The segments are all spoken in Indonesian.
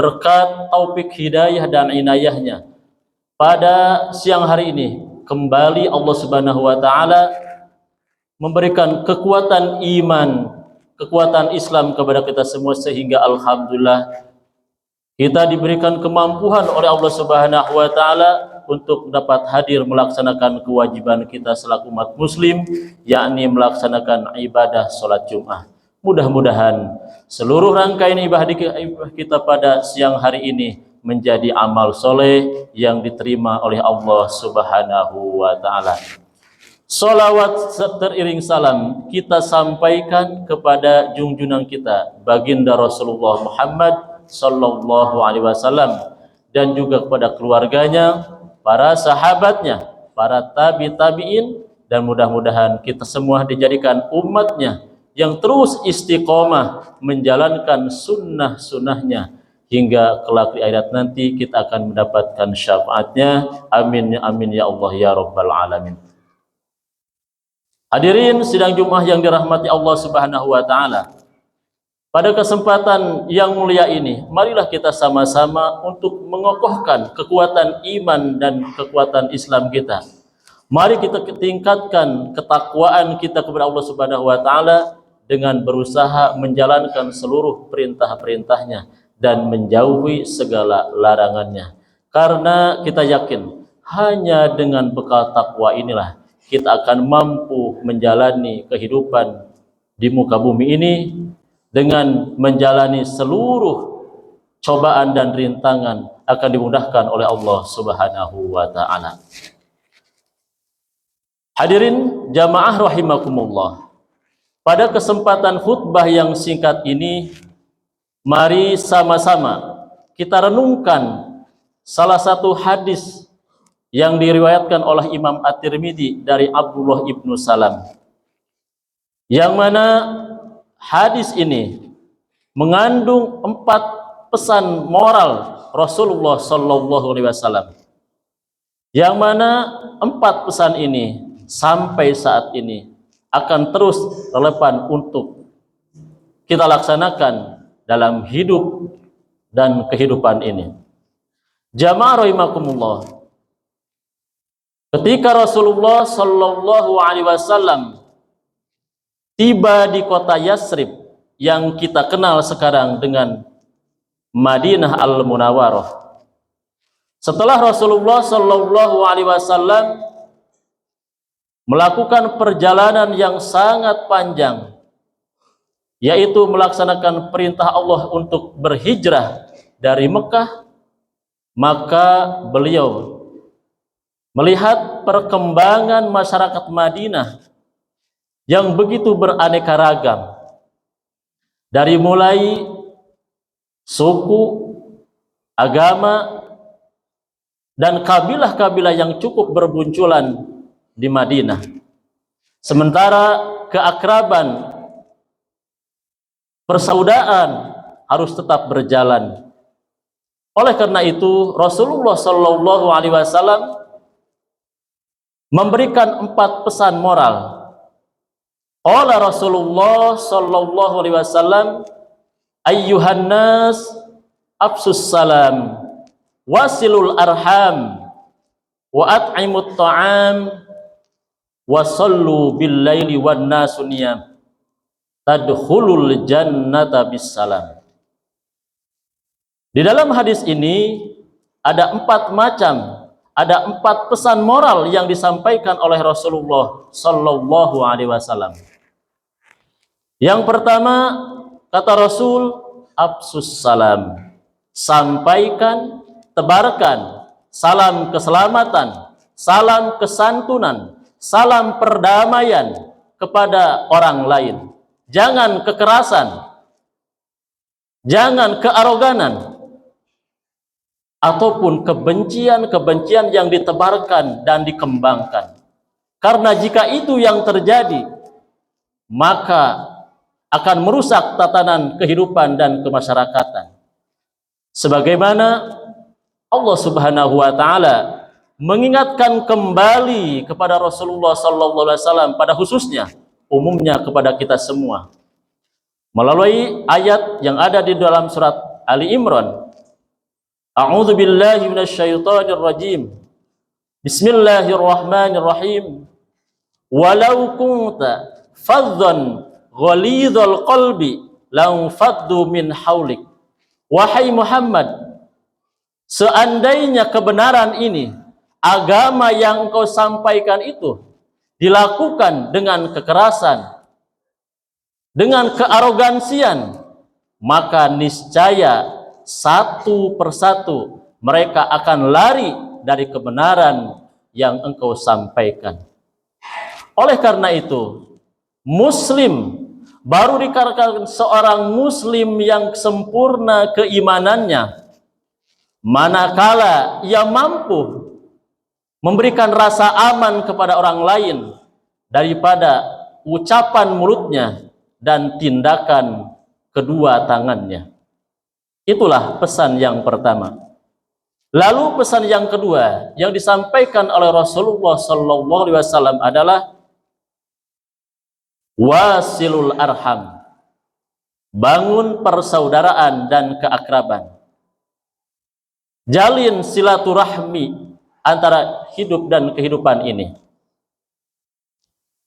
berkat taufik hidayah dan inayahnya, pada siang hari ini kembali Allah Subhanahu wa taala memberikan kekuatan iman, kekuatan Islam kepada kita semua, sehingga alhamdulillah kita diberikan kemampuan oleh Allah Subhanahu wa taala untuk dapat hadir melaksanakan kewajiban kita selaku umat muslim, yakni melaksanakan ibadah salat Jumat. Mudah-mudahan seluruh rangkaian ibadah kita pada siang hari ini menjadi amal soleh yang diterima oleh Allah Subhanahu wa taala. Salawat teriring salam kita sampaikan kepada junjungan kita baginda Rasulullah Muhammad sallallahu alaihi wasallam, dan juga kepada keluarganya, para sahabatnya, para tabi'in, dan mudah-mudahan kita semua dijadikan umatnya yang terus istiqomah menjalankan sunnah-sunnahnya hingga kelak di akhirat nanti kita akan mendapatkan syafaatnya. Amin ya amin ya Allah ya rabbal alamin. Hadirin sidang Jumat yang dirahmati Allah Subhanahu wa taala, pada kesempatan yang mulia ini marilah kita sama-sama untuk mengokohkan kekuatan iman dan kekuatan Islam kita. Mari kita tingkatkan ketakwaan kita kepada Allah Subhanahu wa taala dengan berusaha menjalankan seluruh perintah-perintahnya dan menjauhi segala larangannya. Karena kita yakin hanya dengan bekal takwa inilah kita akan mampu menjalani kehidupan di muka bumi ini dengan menjalani seluruh cobaan dan rintangan akan dimudahkan oleh Allah Subhanahu wa taala. Hadirin jamaah rahimakumullah. Pada kesempatan khutbah yang singkat ini, mari sama-sama kita renungkan salah satu hadis yang diriwayatkan oleh Imam At-Tirmidzi dari Abdullah ibnu Salam, yang mana hadis ini mengandung 4 pesan moral Rasulullah sallallahu alaihi wasallam, yang mana 4 pesan ini sampai saat ini akan terus relevan untuk kita laksanakan dalam hidup dan kehidupan ini. Jamaah rahimakumullah, ketika Rasulullah sallallahu alaihi wasallam tiba di kota Yasrib yang kita kenal sekarang dengan Madinah Al-Munawwarah, setelah Rasulullah sallallahu alaihi wasallam melakukan perjalanan yang sangat panjang, yaitu melaksanakan perintah Allah untuk berhijrah dari Mekah, maka beliau melihat perkembangan masyarakat Madinah yang begitu beraneka ragam, dari mulai suku, agama, dan kabilah-kabilah yang cukup berbunculan di Madinah. Sementara keakraban, persaudaraan harus tetap berjalan. Oleh karena itu Rasulullah sallallahu alaihi wasallam memberikan 4 pesan moral. Qala Rasulullah sallallahu alaihi wasallam, ayyuhan nas afsus salam wasilul arham wa at'imut ta'am wa sallu bil laili wan nasu niyam tadkhulul jannata bis salam. Di dalam hadis ini ada 4 macam, ada 4 pesan moral yang disampaikan oleh Rasulullah sallallahu alaihi wasallam. Yang pertama, kata Rasul, afsus salam, sampaikan, tebarkan salam keselamatan, salam kesantunan, salam perdamaian kepada orang lain. Jangan kekerasan, jangan kearoganan, ataupun kebencian-kebencian yang ditebarkan dan dikembangkan. Karena jika itu yang terjadi, maka akan merusak tatanan kehidupan dan kemasyarakatan. Sebagaimana Allah Subhanahu wa taala mengingatkan kembali kepada Rasulullah sallallahu alaihi wasallam, pada khususnya, umumnya kepada kita semua, melalui ayat yang ada di dalam surat Ali Imran, A'udzu billahi minasyaitonir rajim. Bismillahirrahmanirrahim. Walau kunta faddan ghalidhal qalbi lam faddu min haulik. Wahai Muhammad, seandainya kebenaran ini, agama yang engkau sampaikan itu dilakukan dengan kekerasan, dengan kearogansian, maka niscaya satu persatu mereka akan lari dari kebenaran yang engkau sampaikan. Oleh karena itu, Muslim baru dikatakan seorang Muslim yang sempurna keimanannya manakala ia mampu memberikan rasa aman kepada orang lain daripada ucapan mulutnya dan tindakan kedua tangannya. Itulah pesan yang pertama. Lalu pesan yang kedua yang disampaikan oleh Rasulullah SAW adalah wasilul arham, bangun persaudaraan dan keakraban, jalin silaturahmi antara hidup dan kehidupan ini.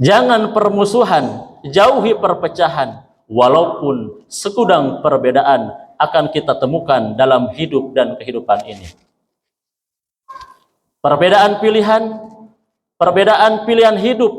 Jangan permusuhan, jauhi perpecahan, walaupun segudang perbedaan akan kita temukan dalam hidup dan kehidupan ini. Perbedaan pilihan hidup,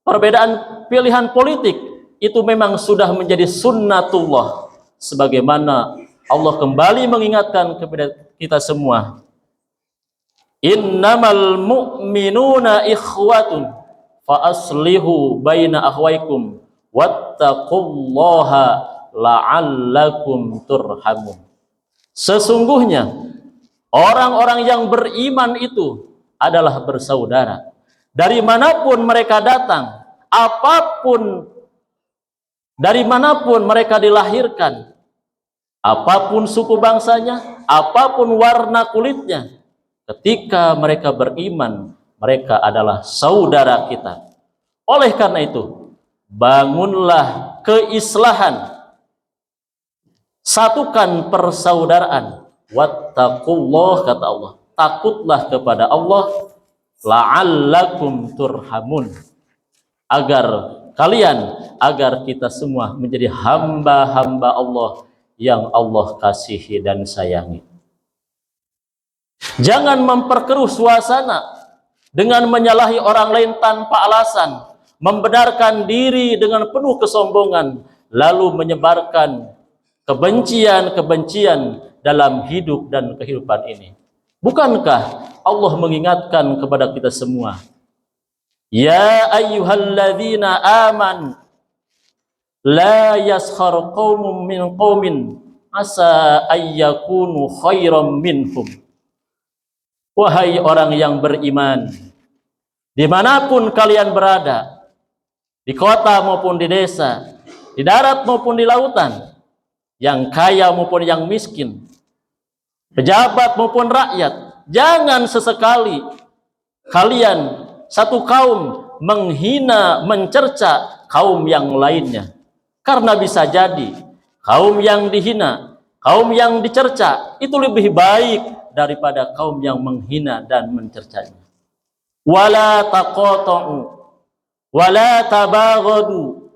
perbedaan pilihan politik itu memang sudah menjadi sunnatullah, sebagaimana Allah kembali mengingatkan kepada kita semua, innamal mu'minuna ikhwatun fa aslihu baina akhwaikum wattaqullaha la'allakum turhamun. Sesungguhnya orang-orang yang beriman itu adalah bersaudara. Dari manapun mereka datang, dari manapun mereka dilahirkan, apapun suku bangsanya, apapun warna kulitnya, ketika mereka beriman, mereka adalah saudara kita. Oleh karena itu, bangunlah keislahan, satukan persaudaraan, wattaqullah, kata Allah, takutlah kepada Allah, la'allakum turhamun, agar kita semua menjadi hamba-hamba Allah yang Allah kasihi dan sayangi. Jangan memperkeruh suasana dengan menyalahi orang lain tanpa alasan, membenarkan diri dengan penuh kesombongan, lalu menyebarkan kebencian dalam hidup dan kehidupan ini. Bukankah Allah mengingatkan kepada kita semua, ya ayyuhalladzina aman la yaskhar qaumun min qaumin asa ayyakunu khairam minhum. Wahai orang yang beriman, dimanapun kalian berada, di kota maupun di desa, di darat maupun di lautan, yang kaya maupun yang miskin, pejabat maupun rakyat, jangan sesekali kalian satu kaum menghina, mencerca kaum yang lainnya. Karena bisa jadi kaum yang dihina, kaum yang dicerca itu lebih baik daripada kaum yang menghina dan mencercanya. Wala taqata'u wala tabaghadu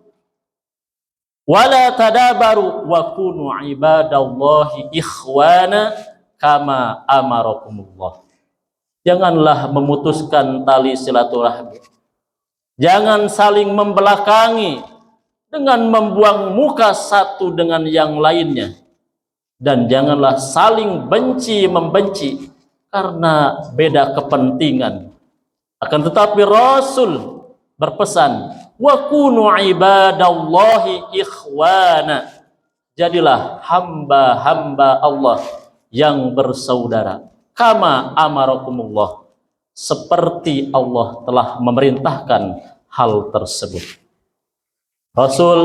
wala tadabaru wa kunu ibadallahi ikhwana kama amarakumullah. Janganlah memutuskan tali silaturahmi, jangan saling membelakangi dengan membuang muka satu dengan yang lainnya, dan janganlah saling benci membenci karena beda kepentingan. Akan tetapi Rasul berpesan, wa kunu ibadallahi ikhwana, jadilah hamba-hamba Allah yang bersaudara, kama amarakumullah, seperti Allah telah memerintahkan hal tersebut. Rasul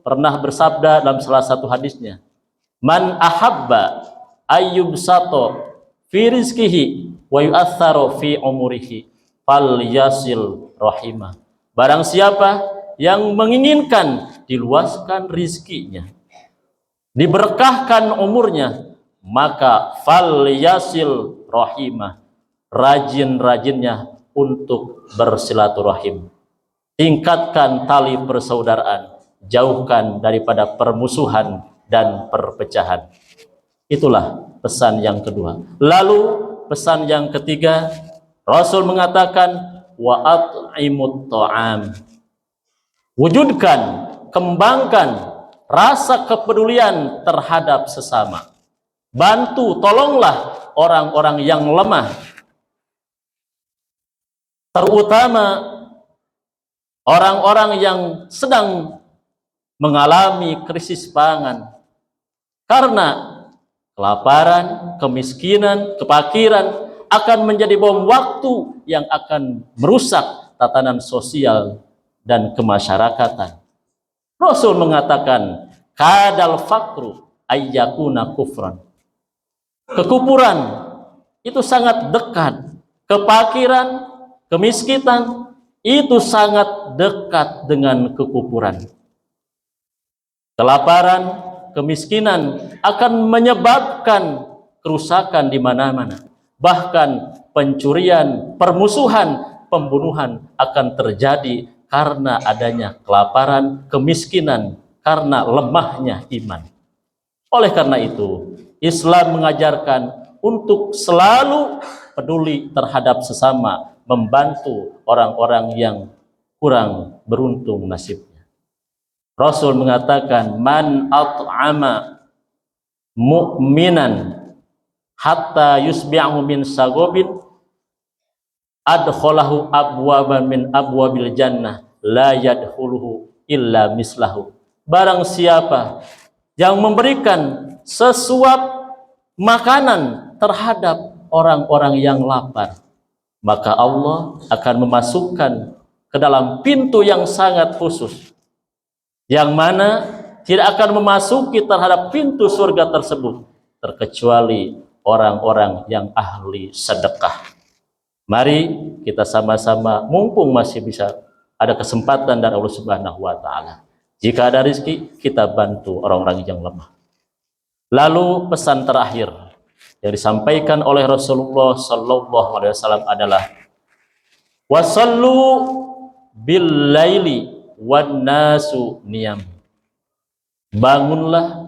pernah bersabda dalam salah satu hadisnya, man ahabba ayyubsato fi rizkihi wa yu'atharo fi umurihi fal yasil rahimah. Barang siapa yang menginginkan diluaskan rizkinya, diberkahkan umurnya, maka falyasil rahimah, rajin-rajinnya untuk bersilaturahim. Tingkatkan tali persaudaraan, jauhkan daripada permusuhan dan perpecahan. Itulah pesan yang kedua. Lalu pesan yang ketiga, Rasul mengatakan wa at'imut ta'am. Wujudkan, kembangkan rasa kepedulian terhadap sesama. Bantu, tolonglah orang-orang yang lemah. Terutama orang-orang yang sedang mengalami krisis pangan. Karena kelaparan, kemiskinan, kefakiran akan menjadi bom waktu yang akan merusak tatanan sosial dan kemasyarakatan. Rasul mengatakan, kadal fakru ayyakuna kufran. Kekufuran itu sangat dekat. Kefakiran, kemiskinan itu sangat dekat dengan kekufuran. Kelaparan, kemiskinan akan menyebabkan kerusakan di mana-mana. Bahkan pencurian, permusuhan, pembunuhan akan terjadi karena adanya kelaparan, kemiskinan, karena lemahnya iman. Oleh karena itu, Islam mengajarkan untuk selalu peduli terhadap sesama, membantu orang-orang yang kurang beruntung nasibnya. Rasul mengatakan, man at'ama mu'minan hatta yusbi'ahu min sagobin adkholahu abwaban min abwabil jannah la yadkhuluhu illa mislahu. Barang siapa yang memberikan sesuap makanan terhadap orang-orang yang lapar, maka Allah akan memasukkan ke dalam pintu yang sangat khusus, yang mana tidak akan memasuki terhadap pintu surga tersebut terkecuali orang-orang yang ahli sedekah. Mari kita sama-sama, mumpung masih bisa ada kesempatan dari Allah Subhanahu wa taala. Jika ada rezeki, kita bantu orang-orang yang lemah. Lalu pesan terakhir yang disampaikan oleh Rasulullah sallallahu alaihi wasallam adalah wasallu bil laili wan nasu niyam. Bangunlah,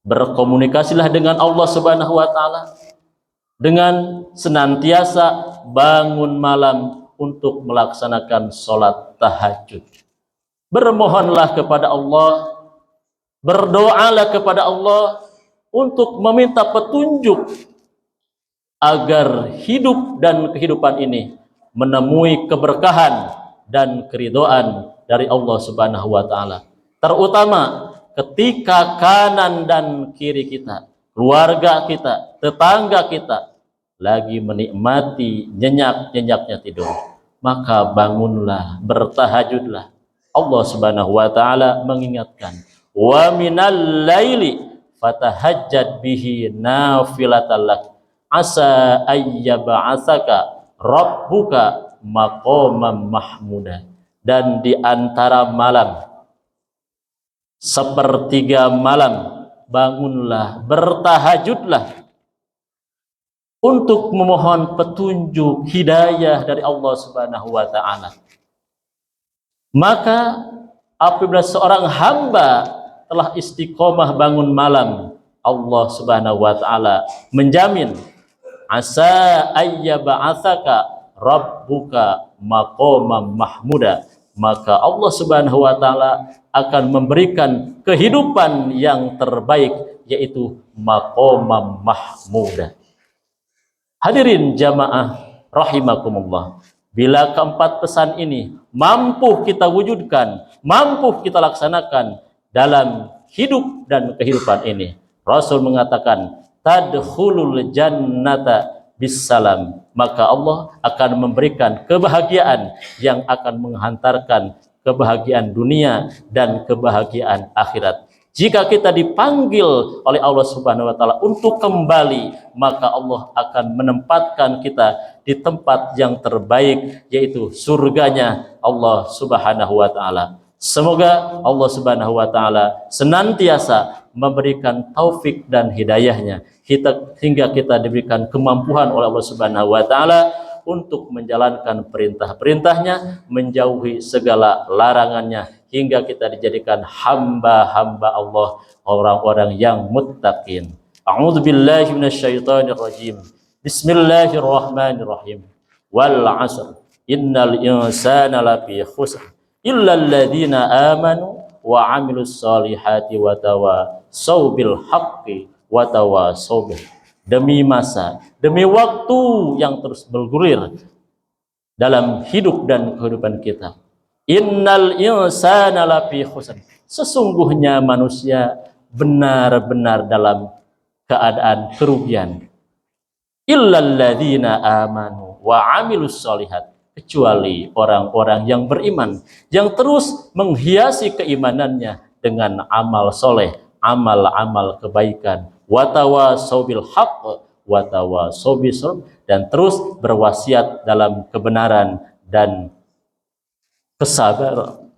berkomunikasilah dengan Allah Subhanahu wa taala dengan senantiasa bangun malam untuk melaksanakan sholat tahajud. Bermohonlah kepada Allah, berdoalah kepada Allah untuk meminta petunjuk agar hidup dan kehidupan ini menemui keberkahan dan keridhaan dari Allah Subhanahu wa taala. Terutama ketika kanan dan kiri kita, keluarga kita, tetangga kita lagi menikmati nyenyak-nyenyaknya tidur, maka bangunlah, bertahajudlah. Allah Subhanahu wa taala mengingatkan, wa minal laili fatahajjad bihi nafilatan lak asa ayyab'atsaka rabbuka maqaman mahmuda. Dan di antara malam, sepertiga malam, bangunlah, bertahajudlah untuk memohon petunjuk hidayah dari Allah Subhanahu wa taala. Maka apabila seorang hamba telah istiqomah bangun malam, Allah Subhanahu wa taala menjamin asa ayyab'atsaka rabbuka maqaman mahmuda, maka Allah Subhanahu wa taala akan memberikan kehidupan yang terbaik, yaitu maqaman mahmuda. Hadirin jamaah rahimakumullah, bila keempat pesan ini mampu kita wujudkan, mampu kita laksanakan dalam hidup dan kehidupan ini, Rasul mengatakan tadkhulul jannata bisalam, maka Allah akan memberikan kebahagiaan yang akan menghantarkan kebahagiaan dunia dan kebahagiaan akhirat. Jika kita dipanggil oleh Allah Subhanahu wa taala untuk kembali, maka Allah akan menempatkan kita di tempat yang terbaik, yaitu surganya Allah Subhanahu wa taala. Semoga Allah Subhanahu wa taala senantiasa memberikan taufik dan hidayahnya hingga kita diberikan kemampuan oleh Allah Subhanahu wa taala untuk menjalankan perintah-perintahnya, menjauhi segala larangannya, hingga kita dijadikan hamba-hamba Allah, orang-orang yang muttaqin. A'udzu billahi minasyaitonir rajim. Bismillahirrahmanirrahim. Wal 'asr. Innal insana lafi khusr illa alladziina amanu wa 'amilus solihati wa tawassaw bil haqqi wa tawassaw bil. Demi masa, demi waktu yang terus bergulir dalam hidup dan kehidupan kita. Innal insana lafi khusr. Sesungguhnya manusia benar-benar dalam keadaan kerugian. Illal ladzina amanu wa 'amilus sholihat, kecuali orang-orang yang beriman, yang terus menghiasi keimanannya dengan amal soleh, amal-amal kebaikan, watawasau bil haqq watawasau bis sabr, dan terus berwasiat dalam kebenaran dan kesabaran.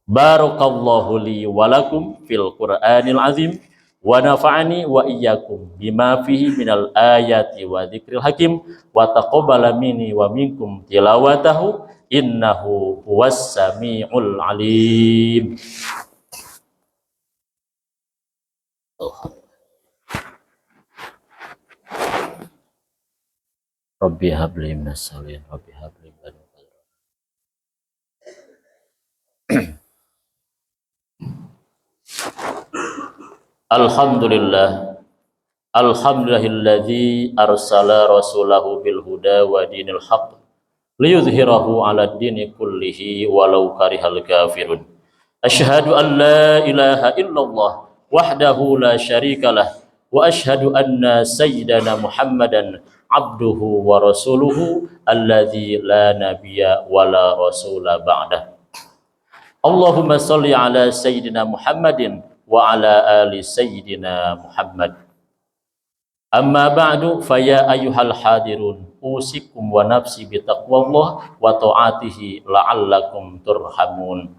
Barakallahu li wa lakum fil Qur'anil azim wa nafa'ani wa iyyakum bima fihi minal ayati wa dzikril hakim wa taqabbala minni wa minkum tilawatahu innahu huwas samiul alim. Rabbi habli minas salihin, Rabbi habli min Alhamdulillah, alhamdulillahilladzi arsala rasulahu bil huda wa dinil haqq liyudhhirahu 'alad dini kullihi walau karihal kafirun. Asyhadu an la ilaha illallah wahdahu la syarikalah wa asyhadu anna sayyidana Muhammadan abduhu wa rasuluhu alladzi la nabiyya wa la rasula ba'dah. Allahumma shalli ala sayyidina Muhammadin wa ala ali sayyidina Muhammad. Amma ba'du, faya ayyuhal hadirun, usikum wa nafsi bitaqwallah wa ta'atihi la'allakum turhamun.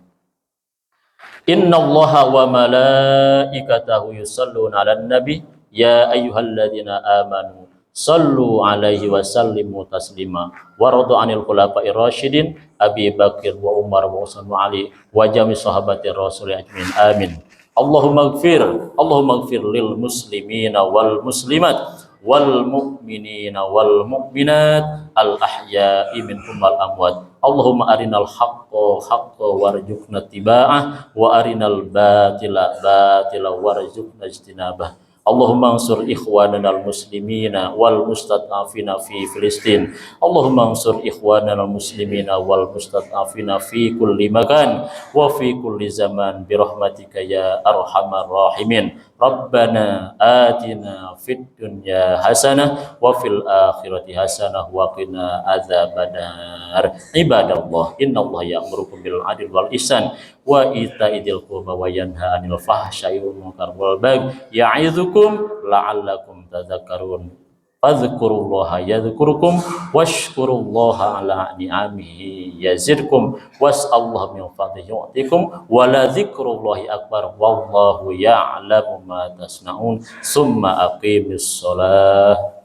Innallaha wa malaikatahu yusalluna 'alan nabi ya ayyuhalladzina amanu sallu 'alaihi wa sallimu taslima. Waradu 'anil khulafa'ir rasyidin Abi Bakr wa Umar wa Utsman wa Ali wa jami sahabatir rasul ajmin. Amin. Allahumma ighfir lil muslimina wal muslimat wal mu'minina wal mu'minat al ahya'i minhum wal amwat. Allahumma arinal haqqa haqqa warzuqna tiba'ah wa arinal batila batila warzuqna ijtinabah. Allahumma ansur ikhwanana al-muslimina wal mustad'afina fi Filistin. Allahumma ansur ikhwanana al-muslimina wal mustad'afina fi kulli makan wa fi kulli zaman bi rahmatika ya arhamar rahimin. Rabbana atina fid dunya hasanah wa fil akhirati hasanah wa qina adzabannar. Ibadallah, innallaha ya'murukum bil 'adli wal ihsan wa ita'idil qurba wa yanha 'anil fahsya'i wal munkar wal baghi ya'izukum la'allakum tadhakkarun. Fadhkurullaha yadhkurukum washkurullaha ala ni'amihi yazidkum was'allahu min fadlihi yu'tikum wa la dzikrullahi akbar wallahu ya'lamu ma tasna'un. Summa aqimis shalah.